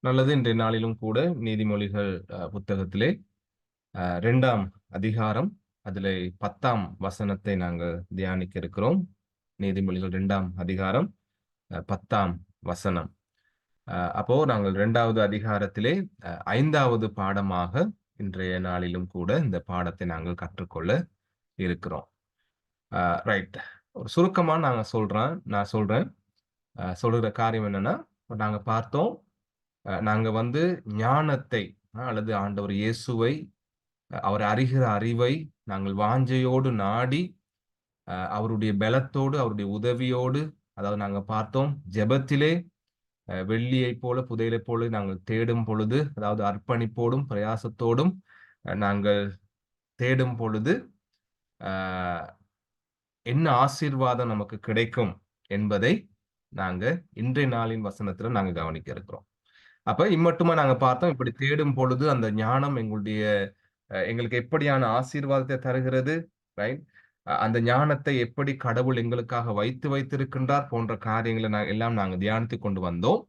நல்லது. இன்றைய நாளிலும் கூட நீதிமொழிகள் புத்தகத்திலே 2ஆம் அதிகாரம் அதிலே 10ஆம் வசனத்தை நாங்கள் தியானிக்க இருக்கிறோம். நீதிமொழிகள் 2ஆம் அதிகாரம் 10ஆம் வசனம். அப்போ நாங்கள் 2வது அதிகாரத்திலே 5வது பாடமாக இன்றைய நாளிலும் கூட இந்த பாடத்தை நாங்கள் கற்றுக்கொள்ள இருக்கிறோம். ரைட். ஒரு சுருக்கமா நான் சொல்றேன். சொல்லுகிற காரியம் என்னன்னா, நாங்க பார்த்தோம். நாங்க வந்து ஞானத்தை அல்லது ஆண்டவர் இயேசுவை அவர் அறிகிற அறிவை நாங்கள் வாஞ்சையோடு நாடி அவருடைய பலத்தோடு அவருடைய உதவியோடு, அதாவது நாங்க பார்த்தோம் ஜெபத்திலே வெள்ளியைப் போல புதையலைப் போல நாங்கள் தேடும் பொழுது, அதாவது அர்ப்பணிப்போடும் பிரயாசத்தோடும் நாங்கள் தேடும் பொழுது என்ன ஆசீர்வாதம் நமக்கு கிடைக்கும் என்பதை நாங்க இன்றைய நாளின் வசனத்துல நாங்க கவனிக்க இருக்கிறோம். அப்ப இம்மட்டுமா நாங்க பார்த்தோம். இப்படி தேடும் பொழுது அந்த ஞானம் எங்களுக்கு எப்படியான ஆசீர்வாதத்தை தருகிறது, ரைட்? அந்த ஞானத்தை எப்படி கடவுள் எங்களுக்காக வைத்திருக்கின்றார் போன்ற காரியங்களை எல்லாம் நாங்க தியானித்துக் கொண்டு வந்தோம்.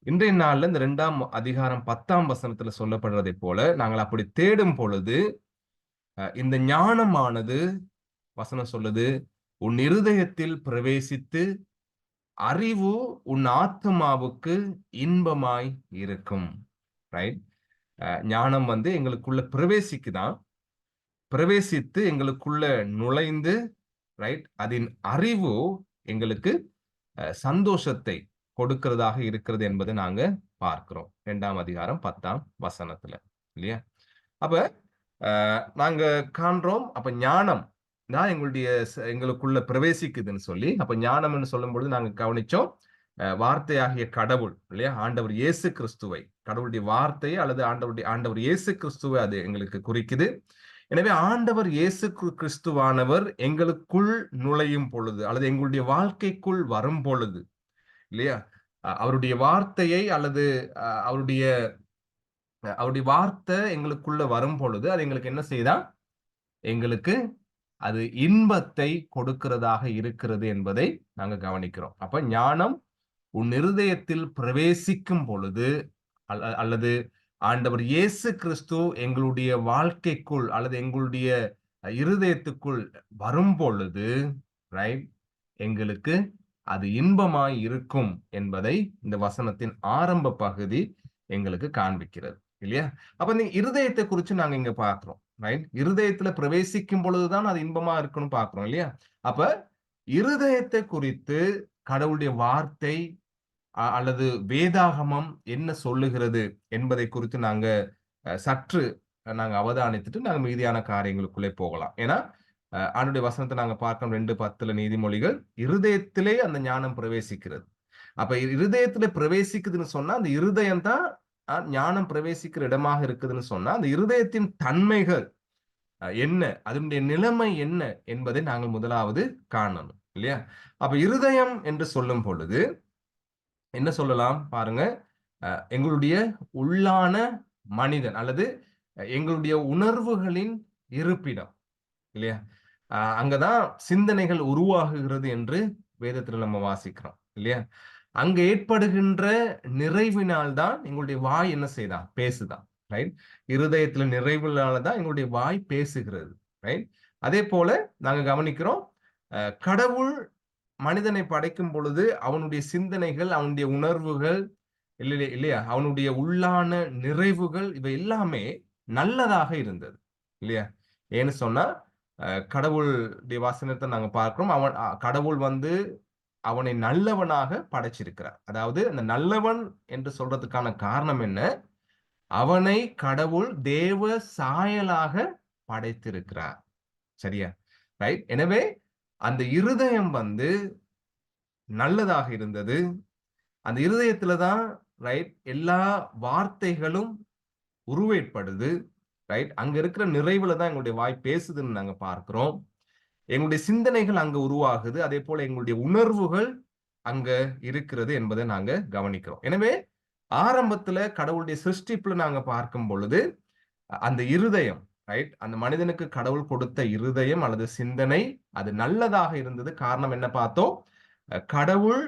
இன்றைய நாள்ல இந்த 2ஆம் அதிகாரம் 10ஆம் வசனத்துல சொல்லப்படுறதை போல நாங்கள் அப்படி தேடும் பொழுது இந்த ஞானமானது வசனம் சொல்லுது, உன் இருதயத்தில் பிரவேசித்து அறிவு உன் ஆத்மாவுக்கு இன்பமாய் இருக்கும். ரைட்? ஞானம் வந்து எங்களுக்குள்ள பிரவேசிக்குதான், பிரவேசித்து எங்களுக்குள்ள நுழைந்து, ரைட், அதன் அறிவு எங்களுக்கு சந்தோஷத்தை கொடுக்கிறதாக இருக்கிறது என்பதை நாங்க பார்க்கிறோம் 2ஆம் அதிகாரம் 10ஆம் வசனத்துல, இல்லையா? அப்ப நாங்க காண்றோம். அப்ப ஞானம் தான் எங்களுக்குள்ள பிரவேசிக்குதுன்னு சொல்லி, அப்ப ஞானம்னு சொல்லும் பொழுது நாங்க கவனிச்சோம், வார்த்தையாகிய கடவுள், இல்லையா? ஆண்டவர் இயேசு கிறிஸ்துவை, கடவுளுடைய வார்த்தையை அல்லது ஆண்டவர் இயேசு கிறிஸ்துவை அது எங்களுக்கு குறிக்குது. எனவே ஆண்டவர் இயேசு கிறிஸ்துவானவர் எங்களுக்குள் நுழையும் பொழுது அல்லது எங்களுடைய வாழ்க்கைக்குள் வரும் பொழுது, இல்லையா, அவருடைய வார்த்தையை அல்லது அவருடைய வார்த்தை எங்களுக்குள்ள வரும் பொழுது அது எங்களுக்கு என்ன செய்தா, எங்களுக்கு அது இன்பத்தை கொடுக்கிறதாக இருக்கிறது என்பதை நாங்க கவனிக்கிறோம். அப்ப ஞானம் உன் இருதயத்தில் பிரவேசிக்கும் பொழுது அல்லது ஆண்டவர் இயேசு கிறிஸ்து எங்களுடைய வாழ்க்கைக்குள் அல்லது எங்களுடைய இருதயத்துக்குள் வரும் பொழுது, ரைட், எங்களுக்கு அது இன்பமாய் இருக்கும் என்பதை இந்த வசனத்தின் ஆரம்ப பகுதி எங்களுக்கு காண்பிக்கிறது, இல்லையா? அப்ப இந்த இருதயத்தை குறித்து நாங்க இங்க பார்க்கிறோம், ரைட்? இருதயத்துல பிரவேசிக்கும் பொழுதுதான் அது இன்பமா இருக்குன்னு பார்க்கிறோம், இல்லையா? அப்ப இருதயத்தை குறித்து கடவுளுடைய வார்த்தை அல்லது வேதாகமம் என்ன சொல்லுகிறது என்பதை குறித்து சற்று நாங்க அவதானித்துட்டு நாங்க மீதியான காரியங்களுக்குள்ளே போகலாம். ஏன்னா ஆண்டுடைய வசனத்தை நாங்க பார்க்கணும். 2:10 நீதிமொழிகள், இருதயத்திலே அந்த ஞானம் பிரவேசிக்கிறது. அப்ப இருதயத்திலே பிரவேசிக்குதுன்னு சொன்னா அந்த இருதயம் தான் ஞானம் பிரவேசிக்கிற இடமாக இருக்குதுன்னு சொன்னா அந்த இருதயத்தின் தன்மைகள் என்ன, அதனுடைய நிலைமை என்ன என்பதை நாங்கள் முதலாவது காணணும், இல்லையா? அப்ப இருதயம் என்று சொல்லும் பொழுது என்ன சொல்லலாம் பாருங்க, எங்களுடைய உள்ளான மனிதன் அல்லது எங்களுடைய உணர்வுகளின் இருப்பிடம், இல்லையா? அங்கதான் சிந்தனைகள் உருவாகுகிறது என்று வேதத்துல நம்ம வாசிக்கிறோம், இல்லையா? அங்க ஏற்படுகின்ற நிறைவினால் தான் எங்களுடைய வாய் என்ன செய்தான், பேசுதான், ரைட்? இருதயத்துல நிறைவினால்தான் எங்களுடைய வாய் பேசுகிறது, ரைட்? அதே போல நாங்க கவனிக்கிறோம், கடவுள் மனிதனை படைக்கும் பொழுது அவனுடைய சிந்தனைகள், அவனுடைய உணர்வுகள், இல்லையா, அவனுடைய உள்ளான நிறைவுகள் இவை எல்லாமே நல்லதாக இருந்தது, இல்லையா? ஏன்னு சொன்னா கடவுளுடைய வசனத்தை நாங்க பார்க்கிறோம். கடவுள் வந்து அவனை நல்லவனாக படைச்சிருக்கிறார். அதாவது அந்த நல்லவன் என்று சொல்றதுக்கான காரணம் என்ன? அவனை கடவுள் தேவ சாயலாக படைத்திருக்கிறார். சரியா? ரைட்? எனவே அந்த இருதயம் வந்து நல்லதாக இருந்தது. அந்த இருதயத்துலதான், ரைட், எல்லா வார்த்தைகளும் உருவேற்படுது, ரைட்? அங்க இருக்கிற நிறைவுல தான் எங்களுடைய வாய் பேசுதுன்னு நாங்க பார்க்கிறோம். எங்களுடைய சிந்தனைகள் அங்க உருவாகுது. அதே போல எங்களுடைய உணர்வுகள் அங்க இருக்கிறது என்பதை நாங்க கவனிக்கிறோம். எனவே ஆரம்பத்துல கடவுளுடைய சிருஷ்டிப்புல நாங்க பார்க்கும் பொழுது அந்த இருதயம், ரைட், அந்த மனிதனுக்கு கடவுள் கொடுத்த இருதயம் அல்லது சிந்தனை அது நல்லதாக இருந்தது. காரணம் என்ன பார்த்தோம்? கடவுள்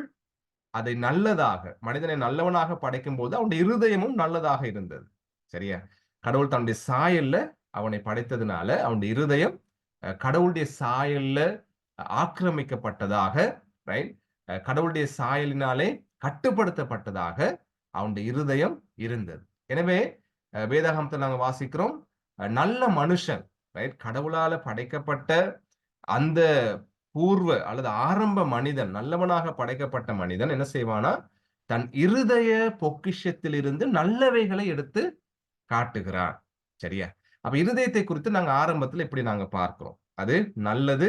அதை நல்லதாக, மனிதனை நல்லவனாக படைக்கும் போது அவனுடைய இருதயமும் நல்லதாக இருந்தது. சரியா? கடவுள் தன்னுடைய சாயல்ல அவனை படைத்ததுனால அவனுடைய இருதயம் கடவுளுடைய சாயல்ல ஆக்கிரமிக்கப்பட்டதாக, ரைட்? கடவுளுடைய சாயலினாலே கட்டுப்படுத்தப்பட்டதாக அவனுடைய இருதயம் இருந்தது. எனவே வேதாகமத்தில் நாங்க வாசிக்கிறோம், நல்ல மனுஷன், ரைட்? கடவுளால படைக்கப்பட்ட அந்த பூர்வ அல்லது ஆரம்ப மனிதன், நல்லவனாக படைக்கப்பட்ட மனிதன் என்ன செய்வானா, தன் இருதய பொக்கிஷத்திலிருந்து நல்லவைகளை எடுத்து காட்டுகிறான். சரியா? அப்ப இருதயத்தை குறித்து நாங்க ஆரம்பத்துல இப்படி நாங்க பார்க்கிறோம். அது நல்லது,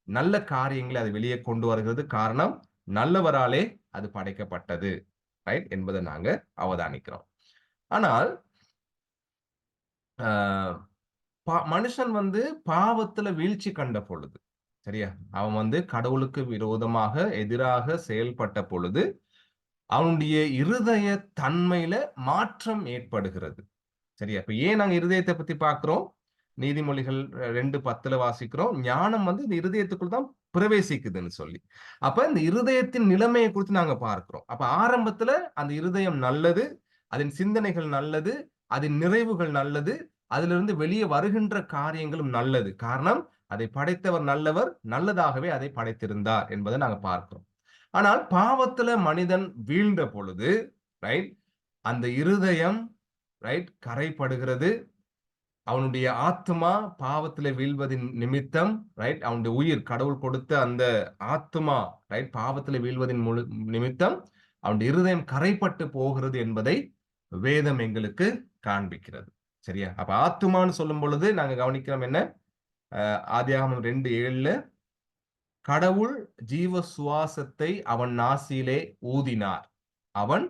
நல்ல காரியங்களை அது வெளியே கொண்டு வருகிறது. காரணம், நல்லவராலே அது படைக்கப்பட்டது, ரைட்? என்பதை நாங்க அவதானிக்கிறோம். ஆனால் மனுஷன் பாவத்துல வீழ்ச்சி கண்ட பொழுது, சரியா, அவன் கடவுளுக்கு விரோதமாக எதிராக செயல்பட்ட பொழுது அவனுடைய இருதய தன்மையில மாற்றம் ஏற்படுகிறது. சரியா? இப்ப ஏன் நாங்க இருதயத்தை பத்தி பார்க்கிறோம்? நீதிமொழிகள் 2:10 வாசிக்கிறோம், ஞானம் இந்த இருதயத்துக்குள் தான் பிரவேசிக்குதுன்னு சொல்லி. அப்ப இந்த இருதயத்தின் நிலைமையை குறித்து நாங்க பார்க்கிறோம். அப்ப ஆரம்பத்துல அந்த இருதயம் நல்லது, அதன் சிந்தனைகள் நல்லது, அதன் நிறைவுகள் நல்லது, அதிலிருந்து வெளியே வருகின்ற காரியங்களும் நல்லது. காரணம், அதை படைத்தவர் நல்லவர், நல்லதாகவே அதை படைத்திருந்தார் என்பதை நாங்க பார்க்கிறோம். ஆனால் பாவத்துல மனிதன் வீழ்ந்த பொழுது, ரைட், அந்த இருதயம், ரைட், கரைப்படுகிறது. அவனுடைய ஆத்மா பாவத்திலே வீழ்வதின் நிமித்தம், ரைட், அவனுடைய உயிர், கடவுள் கொடுத்த அந்த ஆத்மா, ரைட், பாவத்திலே வீழ்வதின் நிமித்தம் அவனுடைய இருதயம் கரைப்பட்டு போகிறது என்பதை வேதம் எங்களுக்கு காண்பிக்கிறது. சரியா? அப்ப ஆத்துமான்னு சொல்லும் பொழுது நாங்க கவனிக்கிறோம் என்ன? ஆதியாகமம் 2:7 கடவுள் ஜீவ சுவாசத்தை அவன் நாசியிலே ஊதினார், அவன்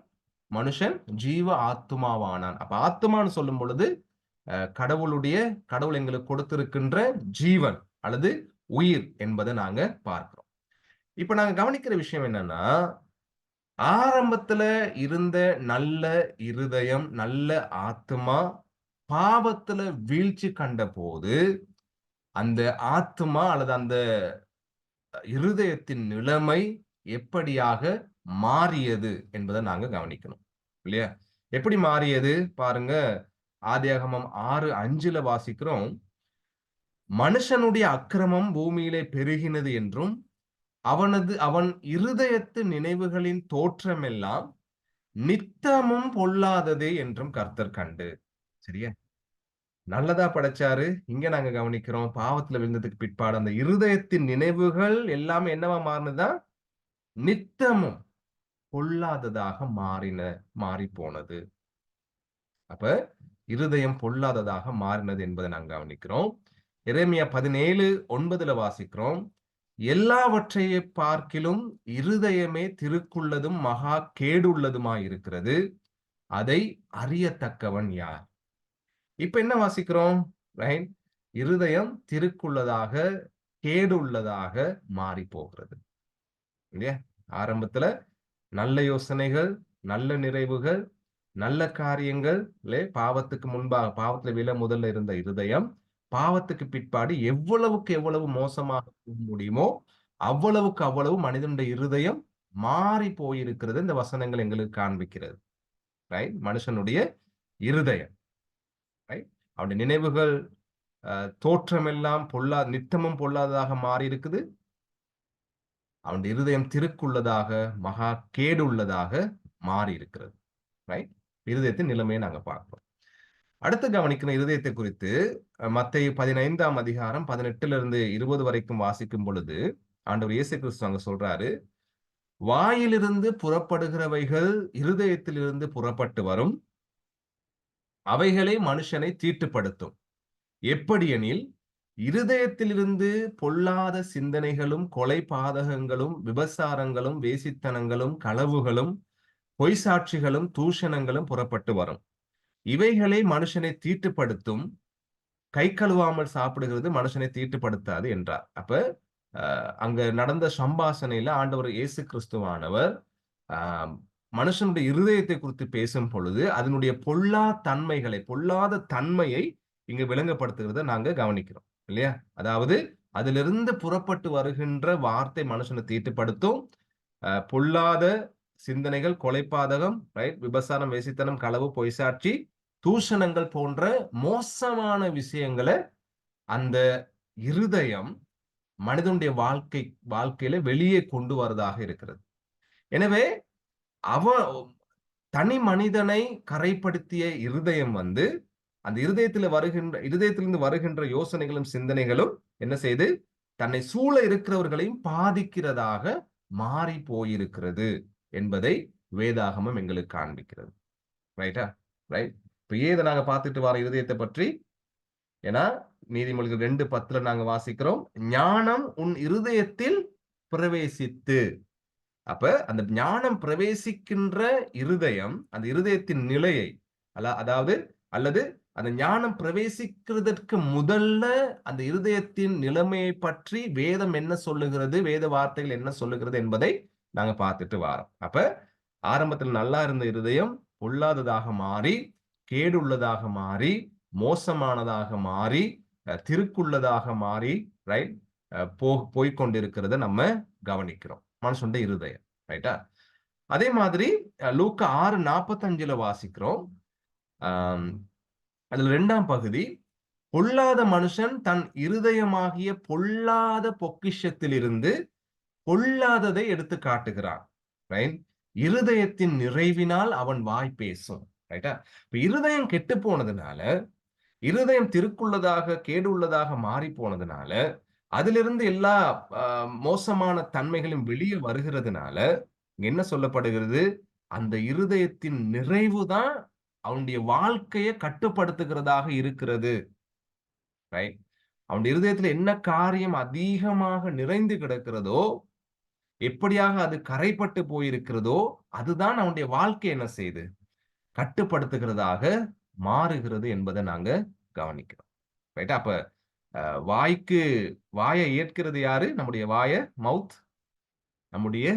மனுஷன் ஜீவ ஆத்துமாவானான். அப்ப ஆத்துமான்னு சொல்லும் பொழுது கடவுள் எங்களுக்கு கொடுத்திருக்கின்ற ஜீவன் அல்லது உயிர் என்பதை நாங்க பார்க்கிறோம். இப்ப நாங்க கவனிக்கிற விஷயம் என்னன்னா, ஆரம்பத்துல இருந்த நல்ல இருதயம், நல்ல ஆத்துமா பாவத்துல வீழ்ச்சி கண்ட போது அந்த ஆத்துமா அல்லது அந்த இருதயத்தின் நிலைமை எப்படியாக மாறியது என்பதை நாங்க கவனிக்கணும், இல்லையா? எப்படி மாறியது பாருங்க. ஆதியாகமம் 6:5 வாசிக்கிறோம், மனுஷனுடைய அக்கிரமம் பூமியிலே பெருகினது என்றும் அவன் இருதயத்து நினைவுகளின் தோற்றமெல்லாம் நித்தமும் பொல்லாததே என்றும் கர்த்தர் கண்டு. சரியா? நல்லதா படைச்சாரு. இங்க நாங்க கவனிக்கிறோம், பாவத்துல விழுந்ததுக்கு பிற்பாடு அந்த இருதயத்தின் நினைவுகள் எல்லாமே என்னவா மாறினதா? நித்தமும் பொல்லாததாக மாறி போனது. அப்ப இருதயம் பொல்லாததாக மாறினது என்பதை நாங்க கவனிக்கிறோம். எரேமியா 17:9 வாசிக்கிறோம், எல்லாவற்றையே பார்க்கிலும் இருதயமே திருக்குள்ளதும் மகா கேடுள்ளதுமாய் இருக்கிறது, அதை அறியத்தக்கவன் யார்? இப்ப என்ன வாசிக்கிறோம்? ரைட், இருதயம் திருக்குள்ளதாக கேடுள்ளதாக மாறி போகிறது, இல்லையா? ஆரம்பத்துல நல்ல யோசனைகள், நல்ல நிறைவுகள், நல்ல காரியங்கள், பாவத்துக்கு முன்பாக, பாவத்துல விழ முதல்ல இருந்த இருதயம் பாவத்துக்கு பிற்பாடு எவ்வளவுக்கு எவ்வளவு மோசமாக முடியுமோ அவ்வளவுக்கு அவ்வளவு மனிதனுடைய இருதயம் மாறி போயிருக்கிறது இந்த வசனங்கள் எங்களுக்கு காண்பிக்கிறது. ரைட், மனுஷனுடைய இருதயம், ரைட், அவனுடைய நினைவுகள் தோற்றமெல்லாம் நித்தமும் பொல்லாததாக மாறி இருக்குது. அவனுடைய இருதயம் திருக்குள்ளதாக மகா கேடு உள்ளதாக மாறி இருக்கிறது. ரைட், இருதயத்தின் நிலைமையை நாங்க பார்க்கிறோம். அடுத்து கவனிக்கிற இருதயத்தை குறித்து மத்தேயு 15:18 வரைக்கும் வாசிக்கும் பொழுது ஆண்டவர் இயேசு கிறிஸ்து அங்க சொல்றாரு, வாயிலிருந்து புறப்படுகிறவைகள் இருதயத்திலிருந்து புறப்பட்டு வரும், அவைகளே மனுஷனை தீட்டுப்படுத்தும். எப்படியெனில் இருதயத்திலிருந்து பொல்லாத சிந்தனைகளும், கொலை பாதகங்களும், விபசாரங்களும், வேசித்தனங்களும், களவுகளும், பொய் சாட்சிகளும், தூஷணங்களும் புறப்பட்டு வரும். இவைகளை மனுஷனை தீட்டுப்படுத்தும், கை கழுவாமல் சாப்பிடுகிறது மனுஷனை தீட்டுப்படுத்தாது என்றார். அப்ப அங்க நடந்த சம்பாஷணையில ஆண்டவர் இயேசு கிறிஸ்துவானவர் மனுஷனுடைய இருதயத்தை குறித்து பேசும் பொழுது அதனுடைய பொல்லாத தன்மையை இங்க விளங்கப்படுத்துகிறத நாங்க கவனிக்கிறோம், இல்லையா? அதாவது அதிலிருந்து புறப்பட்டு வருகின்ற வார்த்தை மனுஷனை தீட்டுப்படுத்தும், பொல்லாத சிந்தனைகள், கொலைபாதகம், ரைட், விபசாரம், வேசித்தனம், களவு, பொய்சாட்சி, தூஷணங்கள் போன்ற மோசமான விஷயங்களை அந்த இருதயம் மனிதனுடைய வாழ்க்கையில வெளியே கொண்டு வரதாக இருக்கிறது. எனவே தனி மனிதனை கரைப்படுத்திய இருதயம் வந்து அந்த இருதயத்திலிருந்து வருகின்ற யோசனைகளும் சிந்தனைகளும் என்ன செய்து தன்னை சூழ இருக்கிறவர்களையும் பாதிக்கிறதாக மாறி போயிருக்கிறது என்பதை வேதாகமம் எங்களுக்கு காண்பிக்கிறது. ரைட்டா? ரைட். இப்ப இதை நாங்க பார்த்துட்டு வர இருதயத்தை பற்றி, ஏன்னா நீதிமொழிகள் 2:10 நாங்க வாசிக்கிறோம், ஞானம் உன் இருதயத்தில் பிரவேசித்து. அப்ப அந்த ஞானம் பிரவேசிக்கின்ற இருதயம் அந்த இருதயத்தின் நிலையை அல்லது அந்த ஞானம் பிரவேசிக்கிறதற்கு முதல்ல அந்த இருதயத்தின் நிலைமையை பற்றி வேதம் என்ன சொல்லுகிறது, வேத வார்த்தைகள் என்ன சொல்லுகிறது என்பதை நாங்க பார்த்துட்டு வாரோம். அப்ப ஆரம்பத்தில் நல்லா இருந்த இருதயம் பொல்லாததாக மாறி, கேடுள்ளதாக மாறி, மோசமானதாக மாறி, திருக்குள்ளதாக மாறி, ரைட், போய்கொண்டிருக்கிறத நம்ம கவனிக்கிறோம். மனுஷனுடைய இருதயம், ரைட்டா? அதே மாதிரி லூக்கா 6:45 வாசிக்கிறோம். அதுல 2ஆம் பகுதி, பொல்லாத மனுஷன் தன் இருதயமாகிய பொல்லாத பொக்கிஷத்திலிருந்து பொல்லாததை எடுத்து காட்டுகிறான். ரைட்? இருதயத்தின் நிறைவினால் அவன் வாய் பேசும். ரைட்டா? இப்ப இருதயம் கெட்டு போனதுனால, இருதயம் திருக்குள்ளதாக கேடு உள்ளதாக மாறி போனதுனால, அதிலிருந்து எல்லா மோசமான தன்மைகளும் வெளியே வருகிறதுனால என்ன சொல்லப்படுகிறது, அந்த இருதயத்தின் நிறைவுதான் அவனுடைய வாழ்க்கையை கட்டுப்படுத்துகிறதாக இருக்கிறது. ரைட்? அவனுடைய இருதயத்துல என்ன காரியம் அதிகமாக நிறைந்து கிடக்கிறதோ, எப்படியாக அது கரைப்பட்டு போயிருக்கிறதோ, அதுதான் அவனுடைய வாழ்க்கை என்ன செய்யுது, கட்டுப்படுத்துகிறதாக மாறுகிறது என்பதை நாங்க கவனிக்கிறோம். ரைட்டா? அப்ப வாயை ஏற்கிறது யாரு? நம்முடைய மவுத், நம்முடைய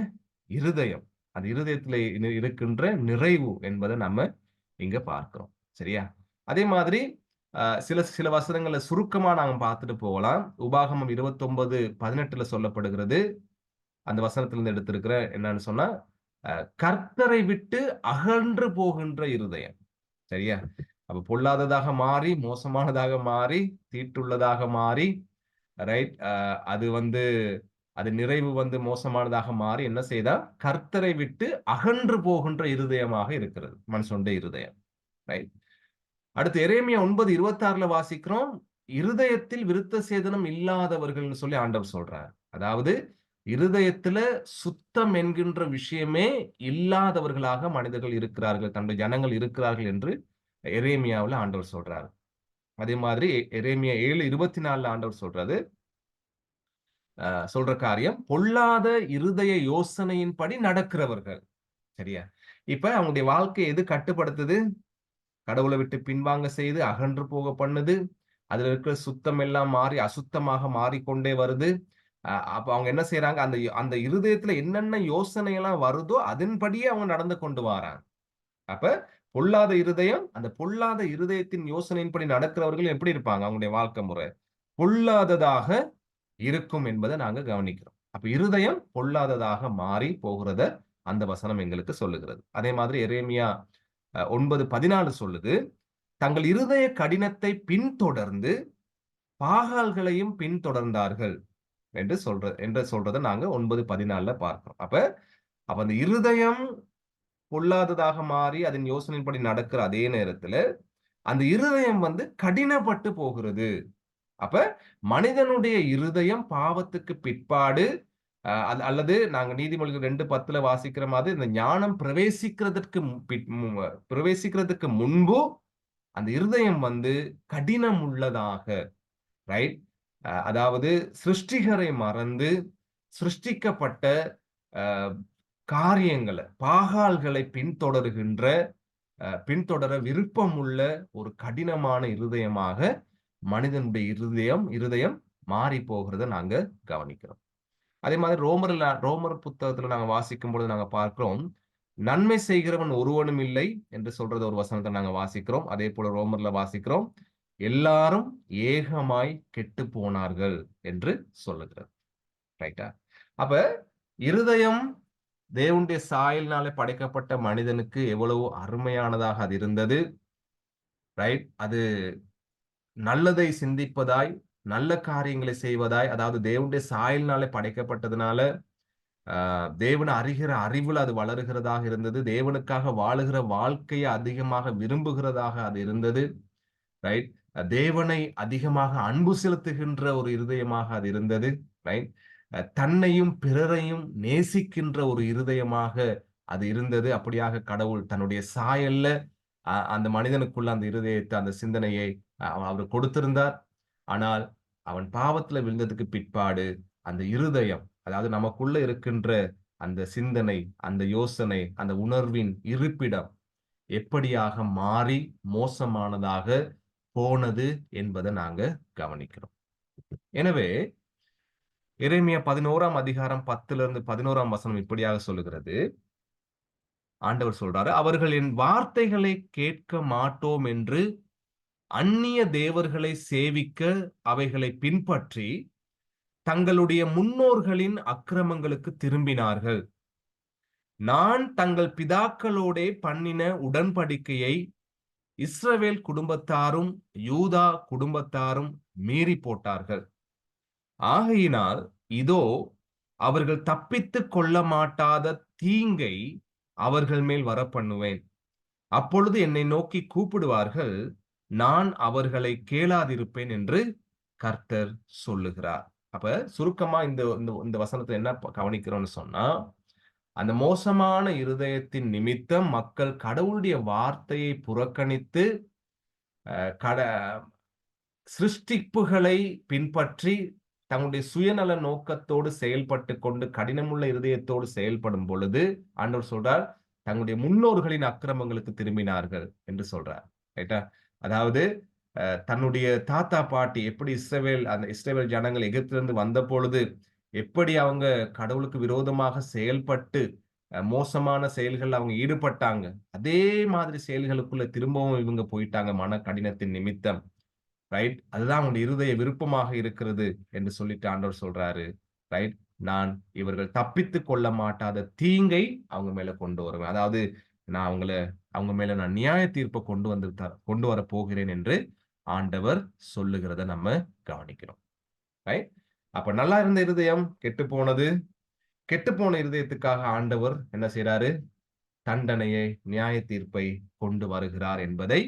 இருதயம். அந்த இருதயத்துல இருக்கின்ற நிறைவு என்பதை நம்ம இங்க பார்க்கிறோம். சரியா? அதே மாதிரி சில வசனங்களை சுருக்கமா நாங்க பார்த்துட்டு போகலாம். உபாகமம் 29:18 சொல்லப்படுகிறது. அந்த வசனத்திலிருந்து எடுத்திருக்கிற என்னன்னு சொன்னா, கர்த்தரை விட்டு அகன்று போகின்ற இருதயம். சரியா? அப்ப பொல்லாததாக மாறி, மோசமானதாக மாறி, தீட்டுள்ளதாக மாறி, ரைட், அது நிறைவு மோசமானதாக மாறி என்ன செய்தா, கர்த்தரை விட்டு அகன்று போகின்ற இருதயமாக இருக்கிறது மனுஷனுடைய இருதயம். ரைட். அடுத்து எரேமியா 9:26 வாசிக்கிறோம், இருதயத்தில் விருத்த சேதனம் இல்லாதவர்கள் சொல்லி ஆண்டவர் சொல்றார். அதாவது இருதயத்துல சுத்தம் என்கின்ற விஷயமே இல்லாதவர்களாக மனிதர்கள் இருக்கிறார்கள், தன்னுடைய ஜனங்கள் இருக்கிறார்கள் என்று எரேமியாவில் ஆண்டவர் சொல்றாரு. அதே மாதிரி எரேமியா 7:24 ஆண்டவர் சொல்ற காரியம், பொல்லாத இருதய யோசனையின்படி நடக்கிறவர்கள். சரியா? இப்ப அவங்களுடைய வாழ்க்கை எது கட்டுப்படுத்துது? கடவுளை விட்டு பின்வாங்க செய்து அகன்று போக பண்ணுது. அதுல இருக்கிற சுத்தம் எல்லாம் மாறி அசுத்தமாக மாறிக்கொண்டே வருது. அப்ப அவங்க என்ன செய்யறாங்க, அந்த இருதயத்துல என்னென்ன யோசனை எல்லாம் வருதோ அதன்படியே அவங்க நடந்து கொண்டு வராங்க. அப்ப பொல்லாத இருதயம், அந்த பொல்லாத இருதயத்தின் யோசனையின்படி நடக்கிறவர்கள் எப்படி இருப்பாங்க? அவங்களுடைய வாழ்க்கை முறை பொல்லாததாக இருக்கும் என்பதை நாங்க கவனிக்கிறோம். அப்ப இருதயம் பொல்லாததாக மாறி போகிறத அந்த வசனம் எங்களுக்கு சொல்லுகிறது. அதே மாதிரி எரேமியா 9:14 சொல்லுது, தங்கள் இருதய கடினத்தை பின்தொடர்ந்து பாகால்களையும் பின்தொடர்ந்தார்கள் என்று சொல்றதை நாங்க 9:14 பார்க்கிறோம். அப்ப அந்த இருதயம் பொல்லாததாக மாறி அதன் யோசனையின்படி நடக்கிற அதே நேரத்துல அந்த இருதயம் கடினப்பட்டு போகிறது. அப்ப மனிதனுடைய இருதயம் பாவத்துக்கு பிற்பாடு அல்லது நாங்க நீதிமொழிகள் 2:10 வாசிக்கிற மாதிரி இந்த ஞானம் பிரவேசிக்கிறதுக்கு முன்பு அந்த இருதயம் கடினம் உள்ளதாக, ரைட், அதாவது சிருஷ்டிகரை மறந்து சிருஷ்டிக்கப்பட்ட காரியங்களை, பாகால்களை பின்தொடர விருப்பம் உள்ள ஒரு கடினமான இருதயமாக மனிதனுடைய இருதயம் மாறி போகிறத நாங்க கவனிக்கிறோம். அதே மாதிரி ரோமர் புத்தகத்துல நாங்க வாசிக்கும் பொழுது நாங்க பார்க்கிறோம், நன்மை செய்கிறவன் ஒருவனும் இல்லை என்று சொல்றது ஒரு வசனத்தை நாங்க வாசிக்கிறோம். அதே போல ரோமர்ல வாசிக்கிறோம், எல்லாரும் ஏகமாய் கெட்டு போனார்கள் என்று சொல்லுகிறது. ரைட்டா? அப்ப இருதயம் தேவனுடைய சாயலினாலே படைக்கப்பட்ட மனிதனுக்கு எவ்வளவு அருமையானதாக அது இருந்தது. ரைட்? அது நல்லதை சிந்திப்பதாய், நல்ல காரியங்களை செய்வதாய், அதாவது தேவனுடைய சாயலினாலே படைக்கப்பட்டதுனால தேவனை அறிகிற அறிவுல அது வளருகிறதாக இருந்தது. தேவனுக்காக வாழுகிற வாழ்க்கையை அதிகமாக விரும்புகிறதாக அது இருந்தது. ரைட்? தேவனை அதிகமாக அன்பு செலுத்துகின்ற ஒரு இருதயமாக அது இருந்தது. ரைட்? தன்னையும் பிறரையும் நேசிக்கின்ற ஒரு இருதயமாக அது இருந்தது. அப்படியாக கடவுள் தன்னுடைய சாயல்ல அந்த மனிதனுக்குள்ள அந்த இருதயத்தை, அந்த சிந்தனையை அவர் கொடுத்திருந்தார். ஆனால் அவன் பாவத்துல விழுந்ததுக்கு பிற்பாடு அந்த இருதயம், அதாவது நமக்குள்ள இருக்கின்ற அந்த சிந்தனை, அந்த யோசனை, அந்த உணர்வின் இருப்பிடம் எப்படியாக மாறி மோசமானதாக போனது என்பதை நாங்க கவனிக்கிறோம். எனவே எரேமியா 11ஆம் அதிகாரம் 10லிருந்து 11ஆம் வசனம் இப்படியாக சொல்லுகிறது. ஆண்டவர் சொல்றாரு, அவர்கள் என் வார்த்தைகளை கேட்க மாட்டோம் என்று அந்நிய தேவர்களை சேவிக்க அவைகளை பின்பற்றி தங்களுடைய முன்னோர்களின் அக்கிரமங்களுக்கு திரும்பினார்கள். நான் தங்கள் பிதாக்களோடே பண்ணின உடன்படிக்கையை இஸ்ரவேல் குடும்பத்தாரும் யூதா குடும்பத்தாரும் மீறி போட்டார்கள். ஆகையினால் இதோ அவர்கள் தப்பித்துக் கொள்ள மாட்டாத தீங்கை அவர்கள் மேல் வரப்பண்ணுவேன். அப்பொழுது என்னை நோக்கி கூப்பிடுவார்கள், நான் அவர்களை கேளாதிருப்பேன் என்று கர்த்தர் சொல்லுகிறார். அப்ப சுருக்கமா இந்த இந்த வசனத்தை என்ன கவனிக்கிறோம்னு சொன்னா, அந்த மோசமான இருதயத்தின் நிமித்தம் மக்கள் கடவுளுடைய வார்த்தையை புறக்கணித்து கட சிருஷ்டிப்புகளை பின்பற்றி தங்களுடைய சுயநல நோக்கத்தோடு செயல்பட்டு கொண்டு கடினமுள்ள இருதயத்தோடு செயல்படும் பொழுது ஆண்டவர் சொல்றார், தங்களுடைய முன்னோர்களின் அக்கிரமங்களுக்கு திரும்பினார்கள் என்று சொல்றார். ரைட்டா? அதாவது தன்னுடைய தாத்தா பாட்டி எப்படி அந்த இஸ்ரவேல் ஜனங்கள் எகிப்திலிருந்து வந்த பொழுது எப்படி அவங்க கடவுளுக்கு விரோதமாக செயல்பட்டு மோசமான செயல்கள் அவங்க ஈடுபட்டாங்க, அதே மாதிரி செயல்களுக்குள்ள திரும்பவும் இவங்க போயிட்டாங்க மன கடினத்தின் நிமித்தம். ரைட்? அதுதான் அவங்களுடைய இருதய விருப்பமாக இருக்கிறது என்று சொல்லிட்டு ஆண்டவர் சொல்றாரு. ரைட்? நான் இவர்கள் தப்பித்துக் கொள்ள மாட்டாத தீங்கை அவங்க மேல கொண்டு வருவேன். அதாவது நான் அவங்க மேல நான் நியாய தீர்ப்பை கொண்டு வர போகிறேன் என்று ஆண்டவர் சொல்லுகிறத நம்ம கவனிக்கிறோம். ரைட்? அப்ப நல்லா இருந்த இருதயம் கெட்டு போனது. கெட்டு போன இருதயத்துக்காக ஆண்டவர் என்ன செய்யறாரு? தண்டனையை, நியாய தீர்ப்பை கொண்டு வருகிறார் என்பதை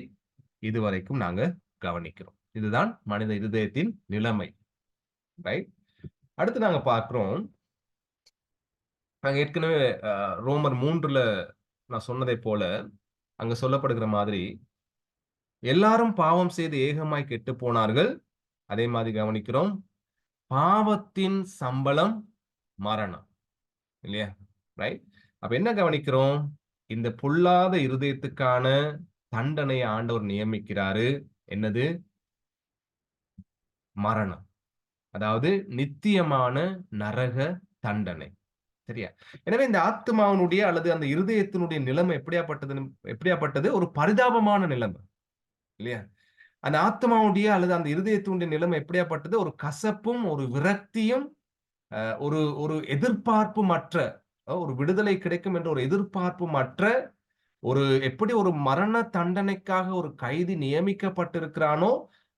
இதுவரைக்கும் நாங்க கவனிக்கிறோம். இதுதான் மனித இருதயத்தின் நிலைமை. ரைட்? அடுத்து நாங்க பார்க்கிறோம், நாங்க ஏற்கனவே ரோமர் 3ல நான் சொன்னதை போல அங்க சொல்லப்படுகிற மாதிரி எல்லாரும் பாவம் செய்து ஏகமாய் கெட்டு போனார்கள். அதே மாதிரி கவனிக்கிறோம், பாவத்தின் சம்பளம் மரணம். இல்லையா? ரைட்? அப்ப என்ன கவனிக்கிறோம்? இந்த பொல்லாத இருதயத்துக்கான தண்டனையை ஆண்டவர் நியமிக்கிறாரு. என்னது? மரணம். அதாவது நித்தியமான நரக தண்டனை. சரியா? எனவே இந்த ஆத்மாவினுடைய அல்லது அந்த இருதயத்தினுடைய நிலைமை எப்படியாப்பட்டது? ஒரு பரிதாபமான நிலைமை. இல்லையா? அந்த ஆத்மாவுடைய அல்லது அந்த இருதயத்தினுடைய நிலைமை எப்படியாப்பட்டது? ஒரு கசப்பும், ஒரு விரக்தியும், ஒரு ஒரு எதிர்பார்ப்புமற்ற, ஒரு விடுதலை கிடைக்கும் என்ற ஒரு எதிர்பார்ப்புமற்ற, எப்படி ஒரு மரண தண்டனைக்காக ஒரு கைதி நியமிக்கப்பட்டிருக்கிறானோ,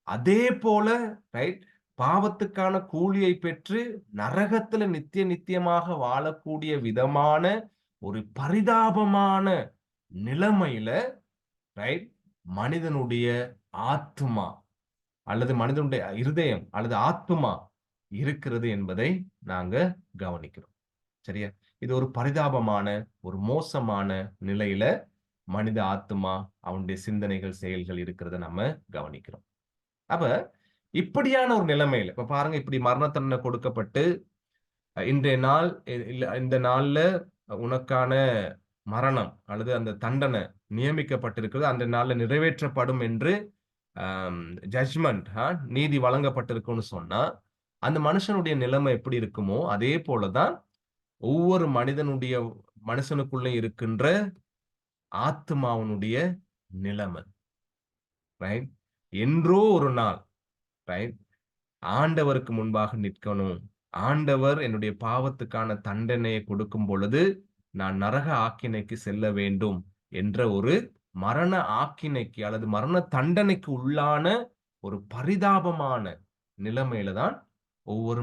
அதே போல ரைட், பாவத்துக்கான கூலியை பெற்று நரகத்துல நித்தியமாக வாழக்கூடிய விதமான ஒரு பரிதாபமான நிலைமையில ரைட், மனிதனுடைய ஆத்மா அல்லது மனிதனுடைய இருதயம் அல்லது ஆத்மா இருக்கிறது என்பதை நாங்க கவனிக்கிறோம். சரியா? இது ஒரு பரிதாபமான, ஒரு மோசமான நிலையில மனித ஆத்மா, அவனுடைய சிந்தனைகள், செயல்கள் இருக்கிறத நம்ம கவனிக்கிறோம். அப்ப இப்படியான ஒரு நிலைமையில இப்ப பாருங்க, இப்படி மரண தண்டனை கொடுக்கப்பட்டு இன்றைய நாள் இந்த நாள்ல உனக்கான மரணம் அல்லது அந்த தண்டனை நியமிக்கப்பட்டிருக்கிறது, அந்த நாள்ல நிறைவேற்றப்படும் என்று ஜட்ஜ்மெண்ட், நீதி வழங்கப்பட்டிருக்குன்னு சொன்னா அந்த மனுஷனுடைய நிலைமை எப்படி இருக்குமோ அதே போலதான் ஒவ்வொரு மனுஷனுக்குள்ள இருக்கின்ற ஆத்மாவனுடைய நிலைமை. ரைட்? என்றோ ஒரு நாள் ரைட், ஆண்டவருக்கு முன்பாக நிற்கணும். ஆண்டவர் என்னுடைய பாவத்துக்கான தண்டனையை கொடுக்கும் பொழுது நான் நரக ஆக்கினைக்கு செல்ல வேண்டும் என்ற ஒரு மரண ஆக்கினைக்கு அல்லது மரண தண்டனைக்கு உள்ளான ஒரு பரிதாபமான நிலைமையில தான் ஒவ்வொரு